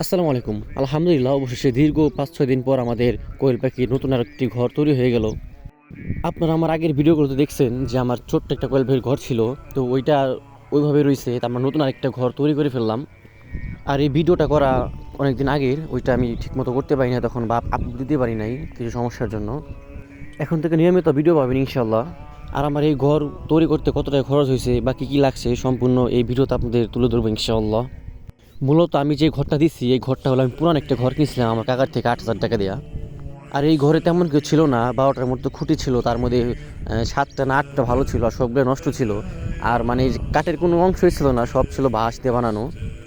আসসালামু আলাইকুম। আলহামদুলিল্লাহ, অবশেষে দীর্ঘ ৫-৬ দিন পর আমাদের কোয়েল পাখির নতুন আরেকটি ঘর তৈরি হয়ে গেল। আপনারা আমার আগের ভিডিওগুলোতে দেখছেন যে আমার ছোট্ট একটা কোয়েল পাখির ঘর ছিল, তো ওইটা ওইভাবে রয়েছে। তা আমরা নতুন আরেকটা ঘর তৈরি করে ফেললাম। আর এই ভিডিওটা করা অনেক দিন আগের, ওইটা আমি ঠিকমতো করতে পারি না তখন, বা আপলোড দিতে পারি নাই কিছু সমস্যার জন্য। এখন থেকে নিয়মিত ভিডিও পাবেন ইনশাল্লাহ। আর আমার এই ঘর তৈরি করতে কত টাকা খরচ হয়েছে বা কী কী লাগছে সম্পূর্ণ এই ভিডিওতে আপনাদের তুলে ধরবো ইনশাআল্লাহ। মূলত আমি যে ঘরটা দিচ্ছি, এই ঘরটা হলো আমি পুরান একটা ঘর কিনছিলাম আমার কাকার থেকে ৮,০০০ টাকা দেওয়া। আর এই ঘরে তেমন কেউ ছিল না, ১২টার মতো খুঁটি ছিল, তার মধ্যে ৭টা না ৮টা ভালো ছিল আর সবগুলো নষ্ট ছিল। আর মানে কাঠের কোনো অংশই ছিল না, সব ছিল বাঁশ দিয়ে বানানো।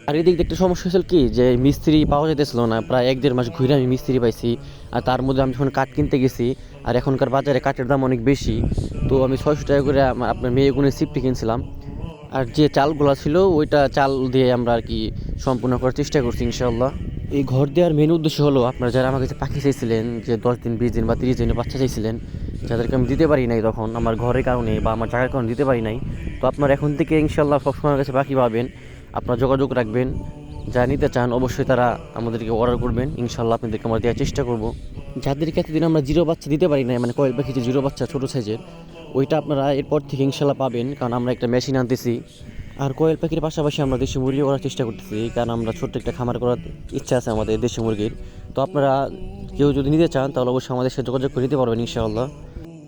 আর এদিক দিয়ে একটা সমস্যা হয়েছিল কি, যে মিস্ত্রি পাওয়া যেতেছিল না। প্রায় ১-১.৫ মাস ঘুরে আমি মিস্ত্রি পাইছি। আর তার মধ্যে আমি যখন কাঠ কিনতে গেছি, আর এখনকার বাজারে কাঠের দাম অনেক বেশি, তো আমি ৬০০ টাকা করে আপনার মেয়েগুনের সিফটি কিনছিলাম। আর যে চালগুলো ছিল ওইটা চাল দিয়ে আমরা আর কি সম্পূর্ণ করার চেষ্টা করছি ইনশাআল্লাহ। এই ঘর দেওয়ার মেন উদ্দেশ্য হলো, আপনারা যারা আমার কাছে পাখি চাইছিলেন, যে 10 দিন 20 দিন বা 30 দিনের বাচ্চা চাইছিলেন, যাদেরকে আমি দিতে পারি নাই তখন আমার ঘরের কারণে বা আমার জায়গার কারণে দিতে পারি নাই, তো আপনারা এখন থেকে ইনশাআল্লাহ সবসময় আমার কাছে পাখি পাবেন। আপনারা যোগাযোগ রাখবেন, যারা নিতে চান অবশ্যই তারা আমাদেরকে অর্ডার করবেন, ইনশাআল্লাহ আপনাদেরকে আমরা দেওয়ার চেষ্টা করব। যাদেরকে এতদিন আমরা জিরো বাচ্চা দিতে পারি নাই, মানে কয়েল পাখি যে জিরো বাচ্চা ছোটো সাইজের, ওইটা আপনারা এরপর থেকে ইনশাল্লাহ পাবেন, কারণ আমরা একটা মেশিন আনতেছি। আর কোয়েল পাখির পাশাপাশি আমরা দেশি মুরগি করার চেষ্টা করতেছি, কারণ আমরা ছোট্ট একটা খামার করার ইচ্ছা আছে আমাদের দেশি মুরগির। তো আপনারা কেউ যদি নিতে চান তাহলে অবশ্যই আমাদের সাথে যোগাযোগ করে নিতে পারবেন ইনশাআল্লাহ।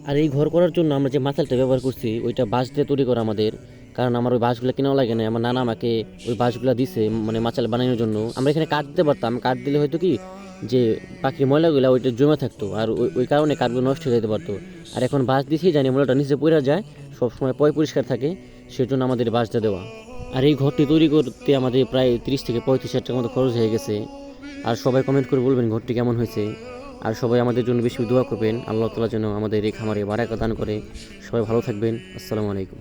আর এই ঘর করার জন্য আমরা যে মাচালটা ব্যবহার করছি ওইটা বাঁশ দিয়ে তৈরি করা আমাদের, কারণ আমার ওই বাঁশগুলো কেনাও লাগে না। আমার নানা আমাকে ওই বাঁশগুলো দিছে, মানে মাচাল বানানোর জন্য। আমরা এখানে কাঠ দিতে পারতাম, কাঠ দিলে হয়তো কি যে পাখির ময়লাগুলো ওইটা জমে থাকতো, আর ওই কারণে কাঠগুলো নষ্ট হয়ে যেতে পারতো। আর এখন বাঁশ দিয়েছি জানি ময়লাটা নিচে পড়ে যায়, সবসময় পরিষ্কার থাকে, সেজন্য আমাদের বাঁশটা দেওয়া। আর এই ঘরটি তৈরি করতে আমাদের প্রায় 30 থেকে 35 হাজার টাকার মতো খরচ হয়ে গেছে। আর সবাই কমেন্ট করে বলবেন ঘরটি কেমন হয়েছে। আর সবাই আমাদের জন্য বেশি দোয়া করবেন, আল্লাহ তাআলা যেন আমাদের এই খামারে বারাকা দান করে। সবাই ভালো থাকবেন। আসসালামু আলাইকুম।